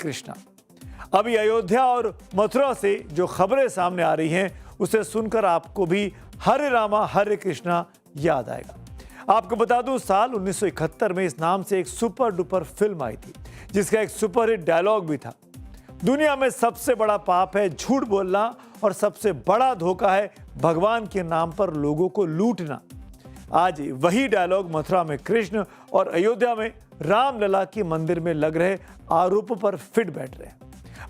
कृष्णा। अभी अयोध्या और मथुरा से जो खबरें सामने आ रही हैं उसे सुनकर आपको भी हरे रामा हरे कृष्णा याद आएगा। आपको बता दूं, साल 1971 में इस नाम से एक सुपर डुपर फिल्म आई थी जिसका एक सुपरहिट डायलॉग भी था, दुनिया में सबसे बड़ा पाप है झूठ बोलना और सबसे बड़ा धोखा है भगवान के नाम पर लोगों को लूटना। आज वही डायलॉग मथुरा में कृष्ण और अयोध्या में रामलला के मंदिर में लग रहे आरोपों पर फिट बैठ रहे हैं।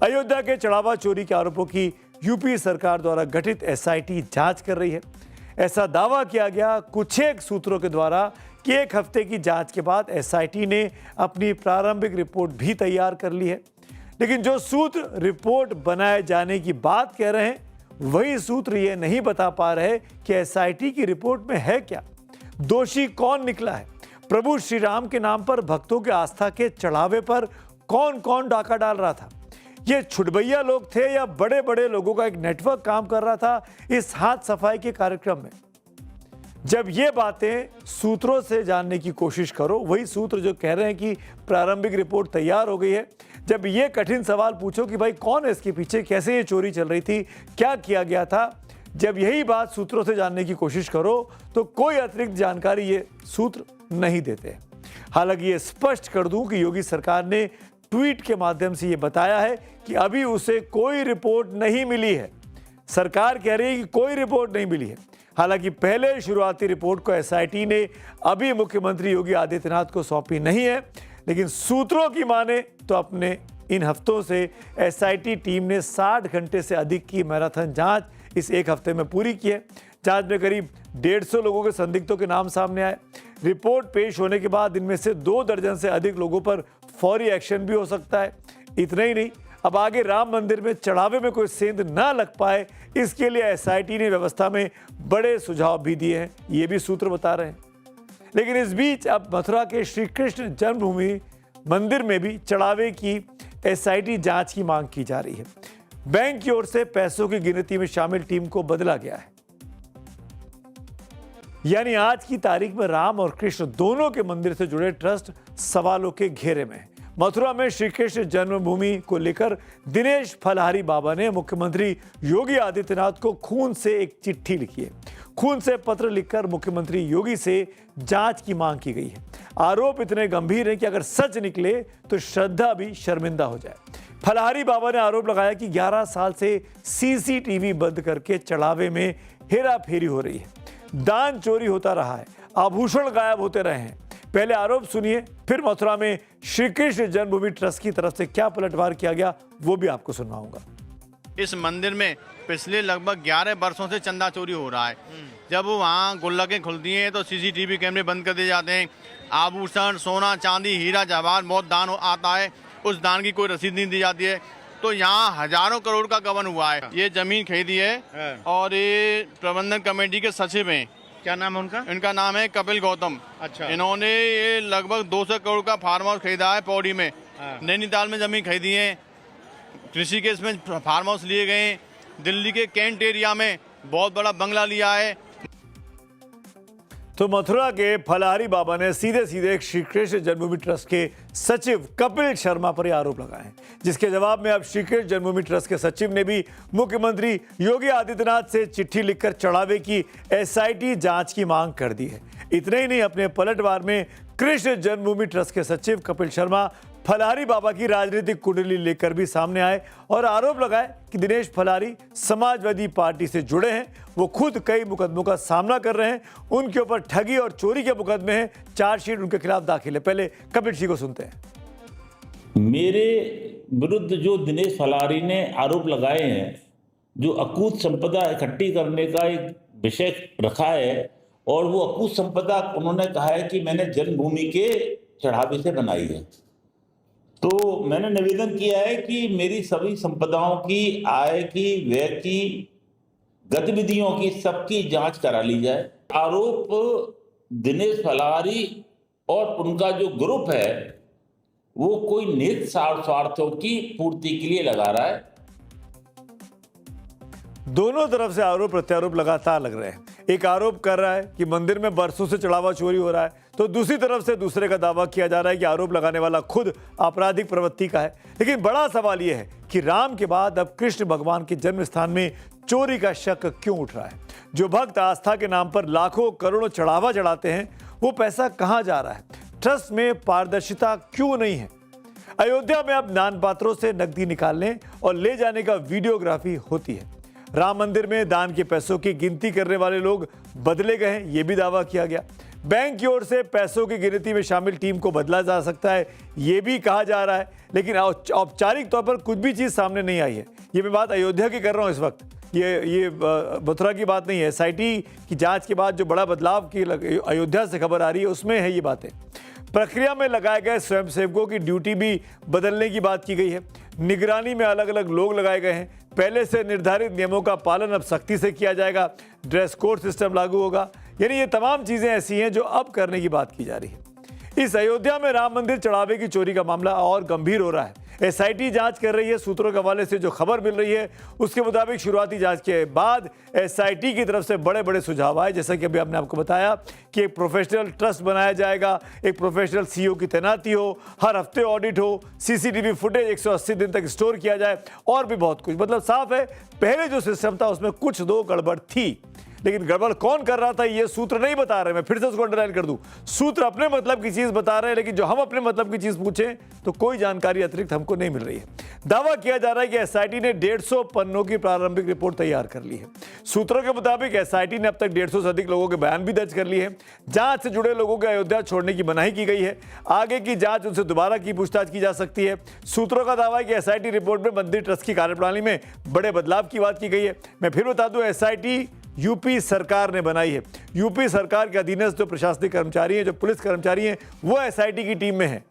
अयोध्या के चढ़ावा चोरी के आरोपों की यूपी सरकार द्वारा गठित एसआईटी जांच कर रही है। ऐसा दावा किया गया कुछ एक सूत्रों के द्वारा कि एक हफ्ते की जांच के बाद एसआईटी ने अपनी प्रारंभिक रिपोर्ट भी तैयार कर ली है। लेकिन जो सूत्र रिपोर्ट बनाए जाने की बात कह रहे हैं वही सूत्र ये नहीं बता पा रहे कि एसआईटी की रिपोर्ट में है क्या, दोषी कौन निकला है, प्रभु श्री राम के नाम पर भक्तों के आस्था के चढ़ावे पर कौन कौन डाका डाल रहा था, ये छुटभैया लोग थे या बड़े बड़े लोगों का एक नेटवर्क काम कर रहा था इस हाथ सफाई के कार्यक्रम में। जब ये बातें सूत्रों से जानने की कोशिश करो, वही सूत्र जो कह रहे हैं कि प्रारंभिक रिपोर्ट तैयार हो गई है, जब ये कठिन सवाल पूछो कि भाई कौन है इसके पीछे, कैसे ये चोरी चल रही थी, क्या किया गया था, जब यही बात सूत्रों से जानने की कोशिश करो तो कोई अतिरिक्त जानकारी ये सूत्र नहीं देते। हालांकि ये स्पष्ट कर दूं कि योगी सरकार ने ट्वीट के माध्यम से ये बताया है कि अभी उसे कोई रिपोर्ट नहीं मिली है। सरकार कह रही है कि कोई रिपोर्ट नहीं मिली है। हालांकि पहले शुरुआती रिपोर्ट को एसआईटी ने अभी मुख्यमंत्री योगी आदित्यनाथ को सौंपी नहीं है, लेकिन सूत्रों की माने तो अपने इन हफ्तों से एसआईटी टीम ने 60 घंटे से अधिक की मैराथन जांच इस एक हफ्ते में पूरी की है। जांच में करीब 150 लोगों के संदिग्धों के नाम सामने आए। रिपोर्ट पेश होने के बाद इनमें से 2 दर्जन से अधिक लोगों पर फौरी एक्शन भी हो सकता है। इतना ही नहीं, अब आगे राम मंदिर में चढ़ावे में कोई सेंध ना लग पाए इसके लिए एसआईटी ने व्यवस्था में बड़े सुझाव भी दिए हैं, ये भी सूत्र बता रहे हैं। लेकिन इस बीच अब मथुरा के श्री कृष्ण जन्मभूमि मंदिर में भी चढ़ावे की एसआईटी जांच की मांग की जा रही है। बैंक की ओर से पैसों की गिनती में शामिल टीम को बदला गया है, यानी आज की तारीख में राम और कृष्ण दोनों के मंदिर से जुड़े ट्रस्ट सवालों के घेरे में है। मथुरा में श्री कृष्ण जन्मभूमि को लेकर दिनेश फलहारी बाबा ने मुख्यमंत्री योगी आदित्यनाथ को खून से एक चिट्ठी लिखी है। खून से पत्र लिखकर मुख्यमंत्री योगी से जांच की मांग की गई है। आरोप इतने गंभीर हैं कि अगर सच निकले तो श्रद्धा भी शर्मिंदा हो जाए। फलहारी बाबा ने आरोप लगाया कि 11 साल से सीसीटीवी बंद करके चढ़ावे में हेरा फेरी हो रही है, दान चोरी होता रहा है, आभूषण गायब होते रहे हैं। पहले आरोप सुनिए, फिर मथुरा में श्री कृष्ण जन्मभूमि ट्रस्ट की तरफ से क्या पलटवार किया गया वो भी आपको सुनवाऊंगा। इस मंदिर में पिछले लगभग 11 वर्षों से चंदा चोरी हो रहा है। जब वहाँ गुल्लकें खुलती हैं तो सीसीटीवी कैमरे बंद कर दिए जाते हैं। आभूषण, सोना, चांदी, हीरा जवाहर बहुत दान आता है, उस दान की कोई रसीद नहीं दी जाती है। तो यहाँ हजारों करोड़ का गबन हुआ है। ये जमीन खरीदी है और ये प्रबंधन कमेटी के सचिव हैं। क्या नाम है उनका? इनका नाम है कपिल गौतम। अच्छा। इन्होंने ये लगभग 200 करोड़ का फार्म हाउस खरीदा है पौड़ी में। नैनीताल में जमीन खरीदी है, ऋषिकेश में फार्म हाउस लिए गए, दिल्ली के कैंट एरिया में बहुत बड़ा बंगला लिया है। तो मथुरा के फलहारी बाबा ने सीधे सीधे श्री कृष्ण जन्मभूमि ट्रस्ट के सचिव कपिल शर्मा पर आरोप लगाए हैं, जिसके जवाब में अब श्री कृष्ण जन्मभूमि ट्रस्ट के सचिव ने भी मुख्यमंत्री योगी आदित्यनाथ से चिट्ठी लिखकर चढ़ावे की एसआईटी जांच की मांग कर दी है। इतने ही नहीं, अपने पलटवार में कृष्ण जन्मभूमि ट्रस्ट के सचिव कपिल शर्मा फलहारी बाबा की राजनीतिक कुंडली लेकर भी सामने आए और आरोप लगाए कि दिनेश फलहारी समाजवादी पार्टी से जुड़े हैं, वो खुद कई मुकदमों का सामना कर रहे हैं, उनके ऊपर ठगी और चोरी के मुकदमे हैं, चार्जशीट उनके खिलाफ दाखिल है। पहले कपिल जी को सुनते हैं। मेरे विरुद्ध जो दिनेश फलहारी ने आरोप लगाए हैं, जो अकूत संपदा इकट्ठी करने का एक विषय रखा है, और वो अकूत संपदा उन्होंने कहा है कि मैंने जन्मभूमि के चढ़ावे से बनाई है। तो मैंने निवेदन किया है कि मेरी सभी संपदाओं की, आय की, व्यय की, गतिविधियों की, सबकी जांच करा ली जाए। आरोप दिनेश फलहारी और उनका जो ग्रुप है वो कोई निहित स्वार्थों की पूर्ति के लिए लगा रहा है। दोनों तरफ से आरोप प्रत्यारोप लगातार लग रहे हैं। एक आरोप कर रहा है कि मंदिर में बरसों से चढ़ावा चोरी हो रहा है, तो दूसरी तरफ से दूसरे का दावा किया जा रहा है कि आरोप लगाने वाला खुद आपराधिक प्रवृत्ति का है। लेकिन बड़ा सवाल यह है कि राम के बाद अब कृष्ण भगवान के जन्म स्थान में चोरी का शक क्यों उठ रहा है? जो भक्त आस्था के नाम पर लाखों करोड़ों चढ़ावा चढ़ाते हैं, वो पैसा कहां जा रहा है? ट्रस्ट में पारदर्शिता क्यों नहीं है? अयोध्या में अब दान पात्रों से नकदी निकालने और ले जाने का वीडियोग्राफी होती है। राम मंदिर में दान के पैसों की गिनती करने वाले लोग बदले गए हैं, यह भी दावा किया गया। बैंक की ओर से पैसों की गिनती में शामिल टीम को बदला जा सकता है, यह भी कहा जा रहा है। लेकिन औपचारिक तौर पर कुछ भी चीज सामने नहीं आई है। ये मैं बात अयोध्या की कर रहा हूं इस वक्त, ये मथुरा की बात नहीं है। एसआईटी की जांच के बाद जो बड़ा बदलाव की अयोध्या से खबर आ रही है, उसमें है ये बातें। प्रक्रिया में लगाए गए स्वयंसेवकों की ड्यूटी भी बदलने की बात की गई है। निगरानी में अलग अलग लोग लगाए गए हैं। पहले से निर्धारित नियमों का पालन अब सख्ती से किया जाएगा। ड्रेस कोड सिस्टम लागू होगा। यानी ये तमाम चीजें ऐसी हैं जो अब करने की बात की जा रही है। इस अयोध्या में राम मंदिर चढ़ावे की चोरी का मामला और गंभीर हो रहा है। एसआईटी जांच कर रही है। सूत्रों के हवाले से जो खबर मिल रही है उसके मुताबिक शुरुआती जांच के बाद एसआईटी की तरफ से बड़े बड़े सुझाव आए। जैसा कि अभी हमने आपको बताया कि एक प्रोफेशनल ट्रस्ट बनाया जाएगा, एक प्रोफेशनल सीईओ की तैनाती हो, हर हफ्ते ऑडिट हो, सीसीटीवी फुटेज 180 दिन तक स्टोर किया जाए और भी बहुत कुछ। मतलब साफ है, पहले जो सिस्टम था उसमें कुछ दो गड़बड़ थी, लेकिन गड़बड़ कौन कर रहा था ये सूत्र नहीं बता रहे। मैं फिर से उसको अंडरलाइन कर दूं, सूत्र अपने मतलब की चीज बता रहे हैं, लेकिन जो हम अपने मतलब की चीज पूछें तो कोई जानकारी अतिरिक्त हमको नहीं मिल रही है। दावा किया जा रहा है कि एसआईटी ने 150 पन्नों की प्रारंभिक रिपोर्ट तैयार कर ली है। सूत्रों के मुताबिक एसआईटी ने अब तक 150 से अधिक लोगों के बयान भी दर्ज कर लिए हैं। जांच से जुड़े लोगों को अयोध्या छोड़ने की मनाही की गई है। आगे की जांच उनसे दोबारा की पूछताछ की जा सकती है। सूत्रों का दावा है कि एसआईटी रिपोर्ट में मंदिर ट्रस्ट की कार्यप्रणाली में बड़े बदलाव की बात की गई है। मैं फिर बता दूं, एसआईटी यूपी सरकार ने बनाई है। यूपी सरकार के अधीनस्थ जो प्रशासनिक कर्मचारी हैं, जो पुलिस कर्मचारी हैं, वो एसआईटी की टीम में हैं।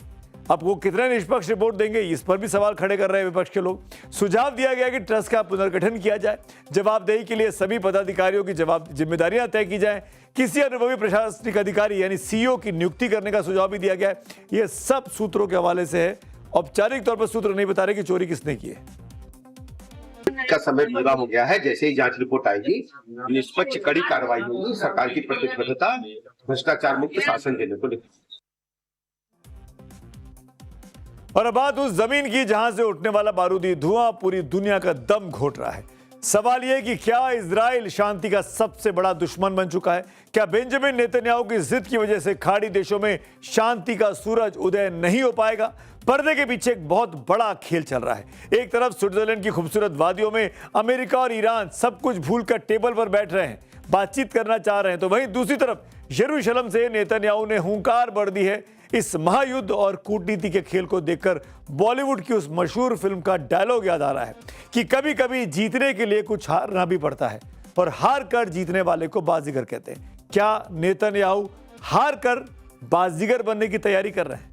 अब वो कितने निष्पक्ष रिपोर्ट देंगे, इस पर भी सवाल खड़े कर रहे हैं विपक्ष के लोग। सुझाव दिया गया कि ट्रस्ट का पुनर्गठन किया जाए, जवाबदेही के लिए सभी पदाधिकारियों की जिम्मेदारियां तय की जाए, किसी अनुभवी प्रशासनिक अधिकारी यानी सीईओ की नियुक्ति करने का सुझाव भी दिया गया है। ये सब सूत्रों के हवाले से है। औपचारिक तौर पर सूत्र नहीं बता रहे कि चोरी किसने की है। का समय पूरा हो गया है। जैसे ही जांच रिपोर्ट आएगी, निष्पक्ष कड़ी कार्रवाई होगी। सरकार की प्रतिबद्धता भ्रष्टाचार मुक्त शासन देने को लेकर। और अब बात उस जमीन की जहां से उठने वाला बारूदी धुआं पूरी दुनिया का दम घोट रहा है। सवाल यह कि क्या इजराइल शांति का सबसे बड़ा दुश्मन बन चुका है? क्या बेंजामिन नेतन्याहू की जिद की वजह से खाड़ी देशों में शांति का सूरज उदय नहीं हो पाएगा? पर्दे के पीछे एक बहुत बड़ा खेल चल रहा है। एक तरफ स्विट्जरलैंड की खूबसूरत वादियों में अमेरिका और ईरान सब कुछ भूलकर टेबल पर बैठ रहे हैं, बातचीत करना चाह रहे हैं, तो वहीं दूसरी तरफ यरूशलेम से नेतन्याहू ने हुंकार भर दी है। इस महायुद्ध और कूटनीति के खेल को देखकर बॉलीवुड की उस मशहूर फिल्म का डायलॉग याद आ रहा है कि कभी कभी जीतने के लिए कुछ हारना भी पड़ता है और हार कर जीतने वाले को बाजीगर कहते हैं। क्या नेतन्याहू हार कर बाजीगर बनने की तैयारी कर रहे हैं?